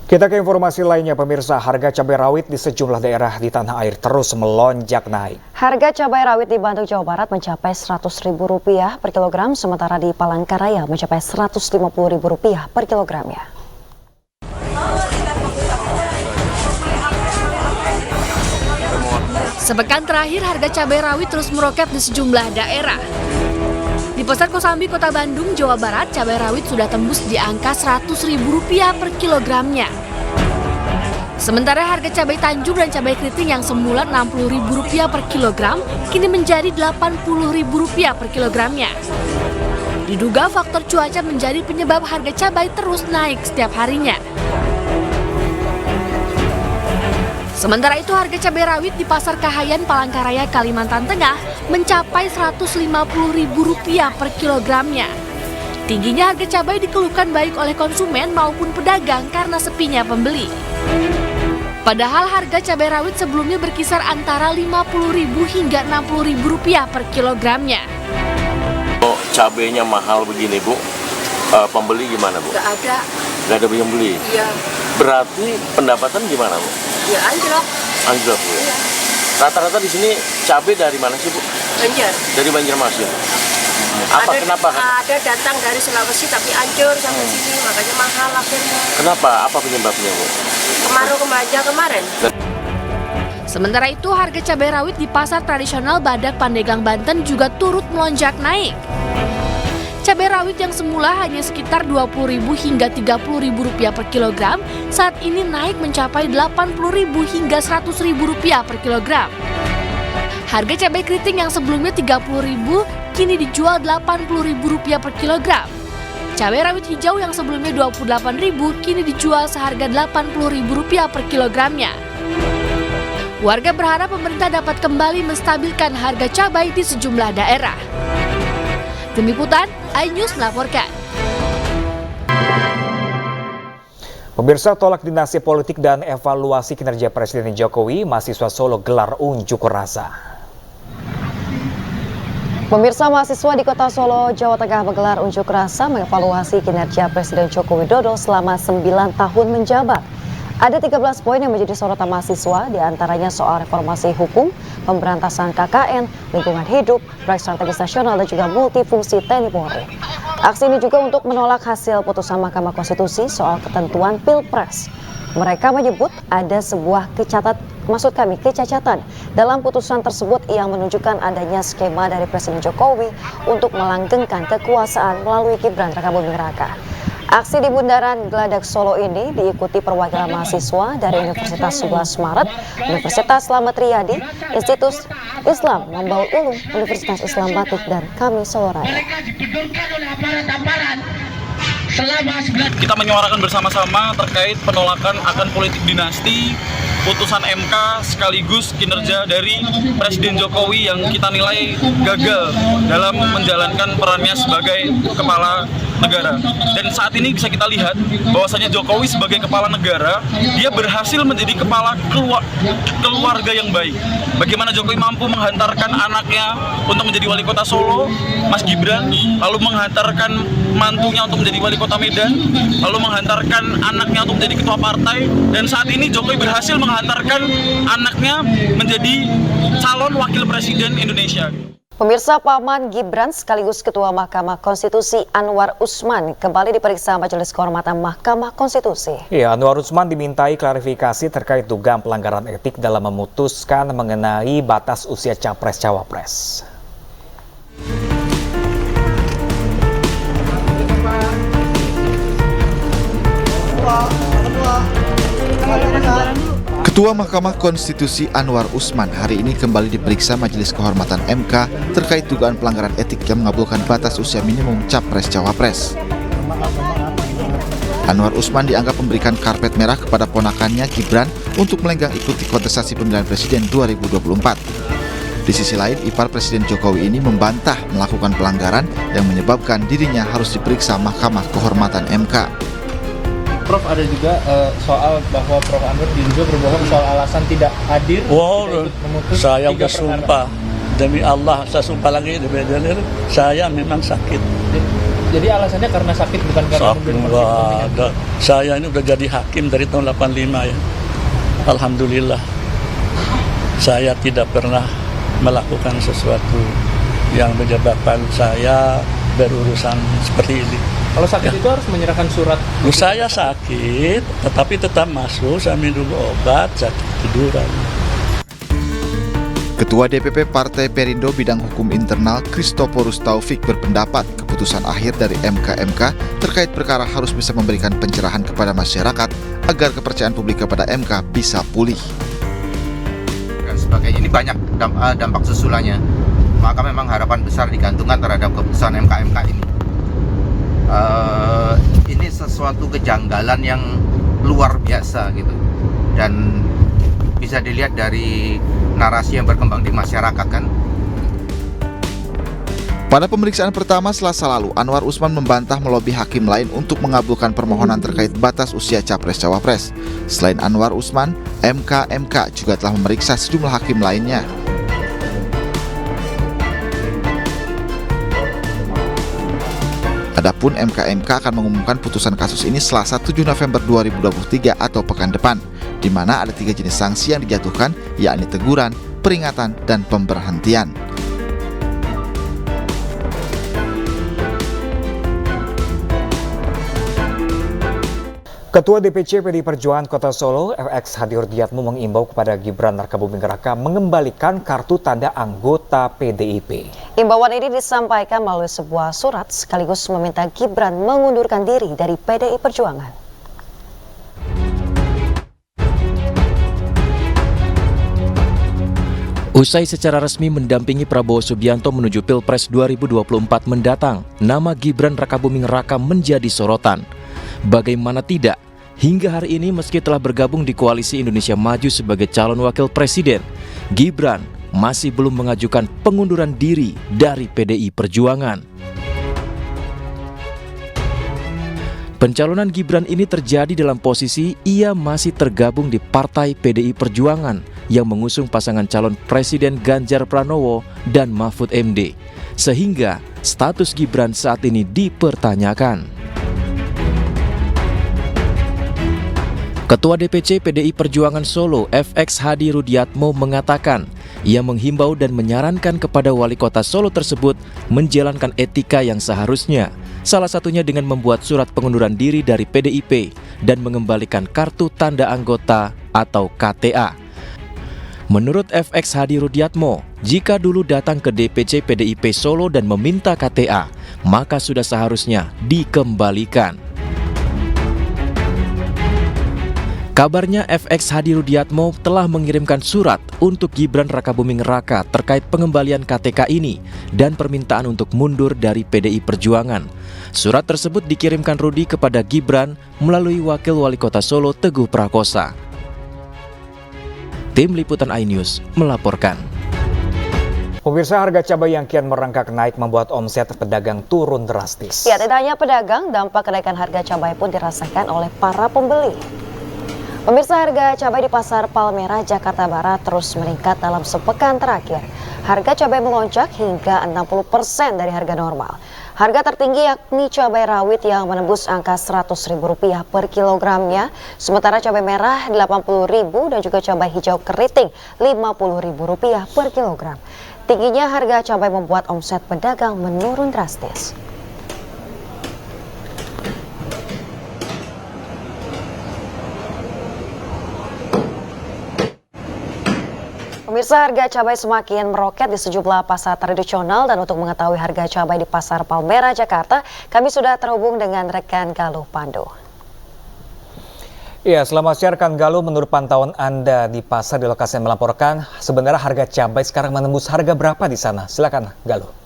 Kita ke informasi lainnya, pemirsa. Harga cabai rawit di sejumlah daerah di tanah air terus melonjak naik. Harga cabai rawit di Bandung, Jawa Barat mencapai Rp100.000 per kilogram, sementara di Palangkaraya mencapai Rp150.000 per kilogramnya. Sepekan terakhir harga cabai rawit terus meroket di sejumlah daerah. Di Pasar Kosambi, Kota Bandung, Jawa Barat, cabai rawit sudah tembus di angka Rp100.000 per kilogramnya. Sementara harga cabai Tanjung dan cabai keriting yang semula Rp60.000 per kilogram, kini menjadi Rp80.000 per kilogramnya. Diduga faktor cuaca menjadi penyebab harga cabai terus naik setiap harinya. Sementara itu harga cabai rawit di Pasar Kahayan, Palangkaraya, Kalimantan Tengah mencapai Rp150.000 per kilogramnya. Tingginya harga cabai dikeluhkan baik oleh konsumen maupun pedagang karena sepinya pembeli. Padahal harga cabai rawit sebelumnya berkisar antara Rp50.000 hingga Rp60.000 per kilogramnya. Cabainya mahal begini, Bu. Pembeli gimana, Bu? Nggak ada. Nggak ada yang beli? Iya. Berarti pendapatan gimana, Bu? Ya anjlok. Anjlok, Bu. Iya. Rata-rata di sini cabai dari mana sih, Bu? Banjar. Dari Banjarmasin. Kenapa? Ada datang dari Sulawesi tapi hancur sampai sini, makanya mahal akhirnya. Kenapa? Apa penyebabnya, Bu? Kemarau kemarin. Sementara itu harga cabai rawit di pasar tradisional Badak, Pandeglang, Banten juga turut melonjak naik. Cabai rawit yang semula hanya sekitar Rp20.000 hingga Rp30.000 per kilogram, saat ini naik mencapai Rp80.000 hingga Rp100.000 per kilogram. Harga cabai keriting yang sebelumnya Rp30.000 kini dijual Rp80.000 per kilogram. Cabai rawit hijau yang sebelumnya Rp28.000 kini dijual seharga Rp80.000 per kilogramnya. Warga berharap pemerintah dapat kembali menstabilkan harga cabai di sejumlah daerah. Tim Liputan, iNews melaporkan. Pemirsa, tolak dinasti politik dan evaluasi kinerja Presiden Jokowi, mahasiswa Solo gelar unjuk rasa. Pemirsa, mahasiswa di Kota Solo, Jawa Tengah menggelar unjuk rasa mengevaluasi kinerja Presiden Joko Widodo selama 9 tahun menjabat. Ada 13 poin yang menjadi sorotan mahasiswa, diantaranya soal reformasi hukum, pemberantasan KKN, lingkungan hidup, proyek strategis nasional, dan juga multifungsi TNI Polri. Aksi ini juga untuk menolak hasil putusan Mahkamah Konstitusi soal ketentuan Pilpres. Mereka menyebut ada sebuah kecacatan dalam putusan tersebut yang menunjukkan adanya skema dari Presiden Jokowi untuk melanggengkan kekuasaan melalui Gibran Rakabuming Raka. Aksi di Bundaran Geladak Solo ini diikuti perwakilan mahasiswa dari Universitas 11 Maret, Universitas Slamet Riyadi, Institut Islam Mambaul Ulum, Universitas Islam Batik, dan Kami Solo Raya. Kita menyuarakan bersama-sama terkait penolakan akan politik dinasti, putusan MK sekaligus kinerja dari Presiden Jokowi yang kita nilai gagal dalam menjalankan perannya sebagai kepala negara. Dan saat ini bisa kita lihat bahwasanya Jokowi sebagai kepala negara, dia berhasil menjadi kepala keluarga yang baik. Bagaimana Jokowi mampu menghantarkan anaknya untuk menjadi wali kota Solo, Mas Gibran, lalu menghantarkan mantunya untuk menjadi wali kota Medan, lalu menghantarkan anaknya untuk menjadi ketua partai, dan saat ini Jokowi berhasil menghantarkan anaknya menjadi calon wakil presiden Indonesia. Pemirsa, paman Gibran sekaligus Ketua Mahkamah Konstitusi Anwar Usman kembali diperiksa Majelis Kehormatan Mahkamah Konstitusi. Ya, Anwar Usman dimintai klarifikasi terkait dugaan pelanggaran etik dalam memutuskan mengenai batas usia capres-cawapres. Ketua Mahkamah Konstitusi Anwar Usman hari ini kembali diperiksa Majelis Kehormatan MK terkait dugaan pelanggaran etik yang mengabulkan batas usia minimum capres-cawapres. Anwar Usman dianggap memberikan karpet merah kepada ponakannya Gibran untuk melenggang ikuti kontestasi pemilihan presiden 2024. Di sisi lain, ipar Presiden Jokowi ini membantah melakukan pelanggaran yang menyebabkan dirinya harus diperiksa Mahkamah Kehormatan MK. Prof, ada juga soal bahwa Prof Anwar diduga berbohong soal alasan tidak hadir. Wow, saya bersumpah demi Allah, saya sumpah lagi demi Allah, saya memang sakit. Jadi alasannya karena sakit, bukan karena Sakit nggak ada. Saya ini udah jadi hakim dari tahun 85 ya. Alhamdulillah. Saya tidak pernah melakukan sesuatu yang menyebabkan saya berurusan seperti ini. Kalau sakit itu harus menyerahkan surat. Saya sakit, tetapi tetap masuk, saya minum obat, saya tiduran. Ketua DPP Partai Perindo Bidang Hukum Internal Christoporus Taufik berpendapat keputusan akhir dari MK terkait perkara harus bisa memberikan pencerahan kepada masyarakat agar kepercayaan publik kepada MK bisa pulih. Dan sebagainya, ini banyak dampak susulannya, maka memang harapan besar digantungkan terhadap keputusan MK ini. Ini sesuatu kejanggalan yang luar biasa gitu, dan bisa dilihat dari narasi yang berkembang di masyarakat kan. Pada pemeriksaan pertama Selasa lalu, Anwar Usman membantah melobi hakim lain untuk mengabulkan permohonan terkait batas usia Capres-Cawapres. Selain Anwar Usman, MK juga telah memeriksa sejumlah hakim lainnya. Adapun MK akan mengumumkan putusan kasus ini Selasa 7 November 2023 atau pekan depan, di mana ada 3 jenis sanksi yang dijatuhkan, yakni teguran, peringatan, dan pemberhentian. Ketua DPC PDI Perjuangan Kota Solo, FX Hadi Rudiatmo mengimbau kepada Gibran Rakabuming Raka mengembalikan kartu tanda anggota PDIP. Imbauan ini disampaikan melalui sebuah surat sekaligus meminta Gibran mengundurkan diri dari PDI Perjuangan. Usai secara resmi mendampingi Prabowo Subianto menuju Pilpres 2024 mendatang, nama Gibran Rakabuming Raka menjadi sorotan. Bagaimana tidak, hingga hari ini meski telah bergabung di Koalisi Indonesia Maju sebagai calon wakil presiden, Gibran masih belum mengajukan pengunduran diri dari PDI Perjuangan. Pencalonan Gibran ini terjadi dalam posisi ia masih tergabung di Partai PDI Perjuangan yang mengusung pasangan calon Presiden Ganjar Pranowo dan Mahfud MD, sehingga status Gibran saat ini dipertanyakan. Ketua DPC PDI Perjuangan Solo, FX Hadi Rudiatmo mengatakan, ia menghimbau dan menyarankan kepada wali kota Solo tersebut menjalankan etika yang seharusnya, salah satunya dengan membuat surat pengunduran diri dari PDIP dan mengembalikan kartu tanda anggota atau KTA. Menurut FX Hadi Rudiatmo, jika dulu datang ke DPC PDIP Solo dan meminta KTA, maka sudah seharusnya dikembalikan. Kabarnya FX Hadi Rudiatmo telah mengirimkan surat untuk Gibran Rakabuming Raka terkait pengembalian KTK ini dan permintaan untuk mundur dari PDI Perjuangan. Surat tersebut dikirimkan Rudi kepada Gibran melalui Wakil Wali Kota Solo Teguh Prakosa. Tim Liputan iNews melaporkan. Pemirsa, harga cabai yang kian merangkak naik membuat omset pedagang turun drastis. Ya, tidak hanya pedagang, dampak kenaikan harga cabai pun dirasakan oleh para pembeli. Pemirsa, harga cabai di Pasar Palmerah, Jakarta Barat terus meningkat dalam sepekan terakhir. Harga cabai melonjak hingga 60% dari harga normal. Harga tertinggi yakni cabai rawit yang menembus angka Rp100.000 per kilogramnya, sementara cabai merah Rp80.000 dan juga cabai hijau keriting Rp50.000 per kilogram. Tingginya harga cabai membuat omset pedagang menurun drastis. Pemirsa, harga cabai semakin meroket di sejumlah pasar tradisional, dan untuk mengetahui harga cabai di Pasar Palmerah, Jakarta, kami sudah terhubung dengan rekan Galuh Pandu. Ya, selamat siang rekan Galuh. Menurut pantauan Anda di pasar di lokasi yang melaporkan, sebenarnya harga cabai sekarang menembus harga berapa di sana? Silakan Galuh.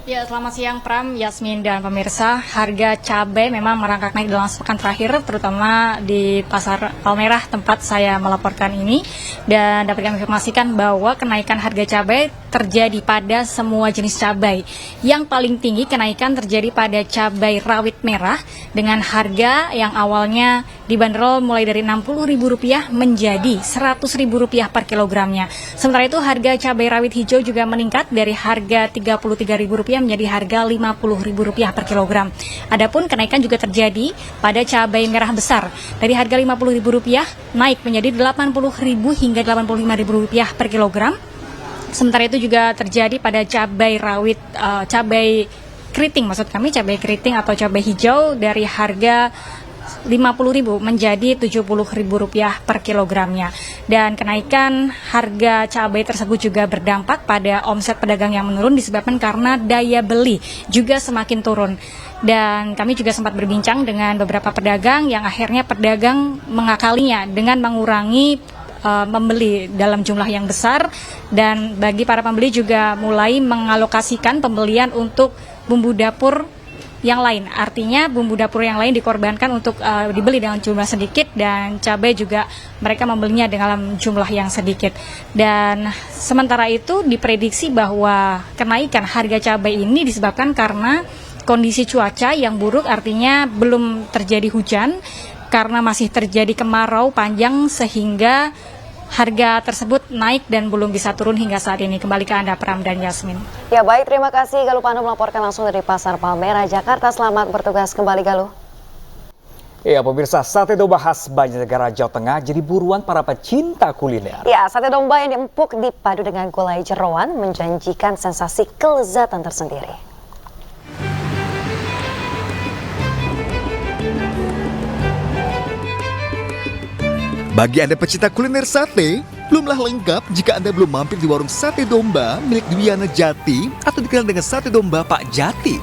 Ya, selamat siang Pram, Yasmin, dan pemirsa. Harga cabai memang merangkak naik dalam sepekan terakhir, terutama di Pasar Palmerah tempat saya melaporkan ini. Dan dapat kami informasikan bahwa kenaikan harga cabai terjadi pada semua jenis cabai. Yang paling tinggi kenaikan terjadi pada cabai rawit merah dengan harga yang awalnya dibanderol mulai dari Rp60.000 menjadi Rp100.000 per kilogramnya. Sementara itu harga cabai rawit hijau juga meningkat dari harga Rp33.000 menjadi harga Rp50.000 per kilogram. Adapun kenaikan juga terjadi pada cabai merah besar dari harga Rp50.000 naik menjadi Rp80.000 hingga Rp85.000 per kilogram. Sementara itu juga terjadi pada cabai rawit, cabai keriting maksud kami, cabai keriting atau cabai hijau dari harga Rp50.000 menjadi Rp70.000 per kilogramnya. Dan kenaikan harga cabai tersebut juga berdampak pada omset pedagang yang menurun disebabkan karena daya beli juga semakin turun. Dan kami juga sempat berbincang dengan beberapa pedagang yang akhirnya pedagang mengakalinya dengan mengurangi membeli dalam jumlah yang besar, dan bagi para pembeli juga mulai mengalokasikan pembelian untuk bumbu dapur yang lain. Artinya bumbu dapur yang lain dikorbankan untuk dibeli dengan jumlah sedikit, dan cabai juga mereka membelinya dalam jumlah yang sedikit. Dan sementara itu diprediksi bahwa kenaikan harga cabai ini disebabkan karena kondisi cuaca yang buruk, artinya belum terjadi hujan karena masih terjadi kemarau panjang sehingga harga tersebut naik dan belum bisa turun hingga saat ini. Kembali ke Anda, Pram dan Yasmin. Ya baik, terima kasih Galuh Pandu melaporkan langsung dari Pasar Palmerah, Jakarta. Selamat bertugas kembali, Galuh. Ya pemirsa, sate domba khas Banjarnegara, Jawa Tengah jadi buruan para pecinta kuliner. Ya, sate domba yang diempuk dipadu dengan gulai jeroan menjanjikan sensasi kelezatan tersendiri. Bagi Anda pecinta kuliner sate, belumlah lengkap jika Anda belum mampir di warung sate domba milik Dwiana Jati atau dikenal dengan sate domba Pak Jati.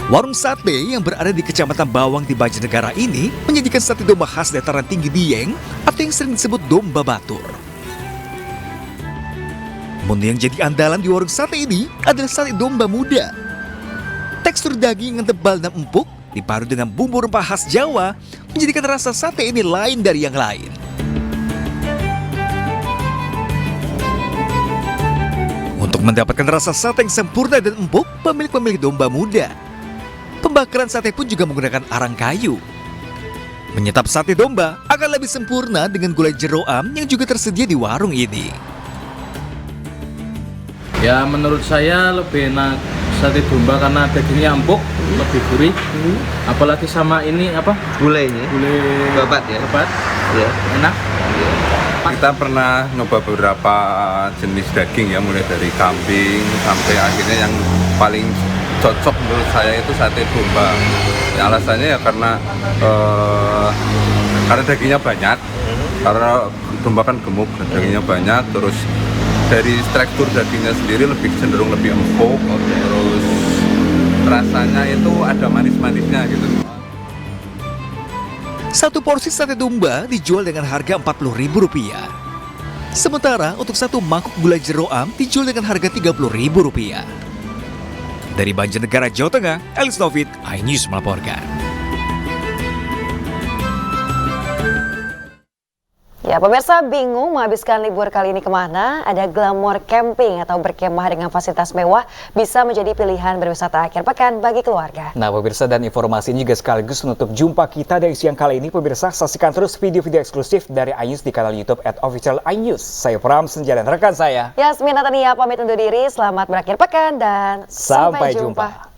Warung sate yang berada di Kecamatan Bawang di Banjarnegara ini menyajikan sate domba khas dataran tinggi Dieng atau yang sering disebut domba batur. Menu yang jadi andalan di warung sate ini adalah sate domba muda. Tekstur daging yang tebal dan empuk dipadu dengan bumbu rempah khas Jawa menjadikan rasa sate ini lain dari yang lain. Untuk mendapatkan rasa sate yang sempurna dan empuk, pemilik domba muda. Pembakaran sate pun juga menggunakan arang kayu. Menyantap sate domba akan lebih sempurna dengan gulai jeroan yang juga tersedia di warung ini. Ya menurut saya lebih enak sate domba karena dagingnya empuk, lebih gurih. Apalagi sama ini apa? Gulainya. Gulai babat ya. Babat. Ya. Enak. Ya. Kita pernah nyoba beberapa jenis daging ya, mulai dari kambing sampai akhirnya yang paling cocok menurut saya itu sate domba. Ya, alasannya ya karena dagingnya banyak. Karena domba kan gemuk, dagingnya banyak, terus dari tekstur dagingnya sendiri lebih cenderung lebih empuk, terus rasanya itu ada manis-manisnya gitu. Satu porsi sate domba dijual dengan harga Rp40.000. Sementara untuk satu mangkuk gulai jeroan dijual dengan harga Rp30.000. Dari Banjarnegara, Jawa Tengah, Elis Novit, iNews melaporkan. Ya, pemirsa bingung menghabiskan libur kali ini kemana? Ada Glamour Camping atau berkemah dengan fasilitas mewah bisa menjadi pilihan berwisata akhir pekan bagi keluarga. Nah pemirsa, dan informasi ini juga sekaligus menutup jumpa kita dari siang kali ini. Pemirsa, saksikan terus video-video eksklusif dari iNews di kanal YouTube @official_iNews. Saya Pram Senja dan rekan saya Yasmin Natania pamit undur diri. Selamat berakhir pekan dan sampai jumpa.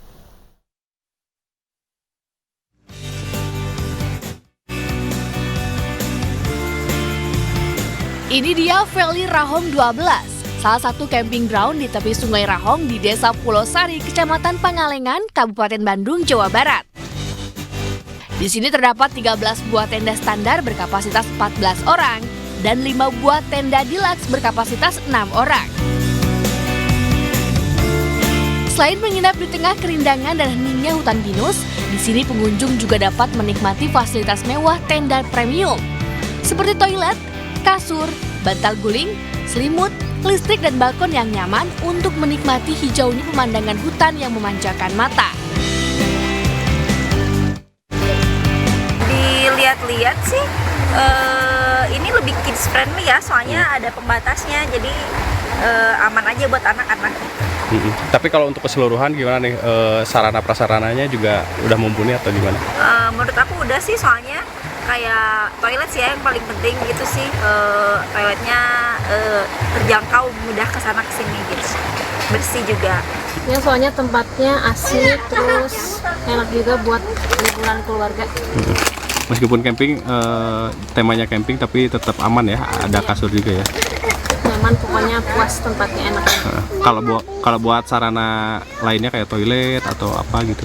Ini dia Valley Rahong 12, salah satu camping ground di tepi Sungai Rahong di Desa Pulau Sari, Kecamatan Pangalengan, Kabupaten Bandung, Jawa Barat. Di sini terdapat 13 buah tenda standar berkapasitas 14 orang dan 5 buah tenda deluxe berkapasitas 6 orang. Selain menginap di tengah kerindangan dan heningnya hutan pinus, di sini pengunjung juga dapat menikmati fasilitas mewah tenda premium seperti toilet, kasur, bantal guling, selimut, listrik dan balkon yang nyaman untuk menikmati hijaunya pemandangan hutan yang memanjakan mata. Dilihat-lihat sih, ini lebih kids friendly ya, soalnya ada pembatasnya, jadi aman aja buat anak-anak. Tapi kalau untuk keseluruhan gimana nih, sarana prasarananya juga udah mumpuni atau gimana? Menurut aku udah sih, soalnya kayak toilet sih ya yang paling penting gitu sih. Toiletnya terjangkau, mudah kesana kesini gitu, bersih juga. Ya soalnya tempatnya asik, terus enak juga buat liburan keluarga. Meskipun camping, temanya camping tapi tetap aman ya, ada kasur juga ya. Nyaman, pokoknya puas, tempatnya enak. Kalau buat sarana lainnya kayak toilet atau apa gitu?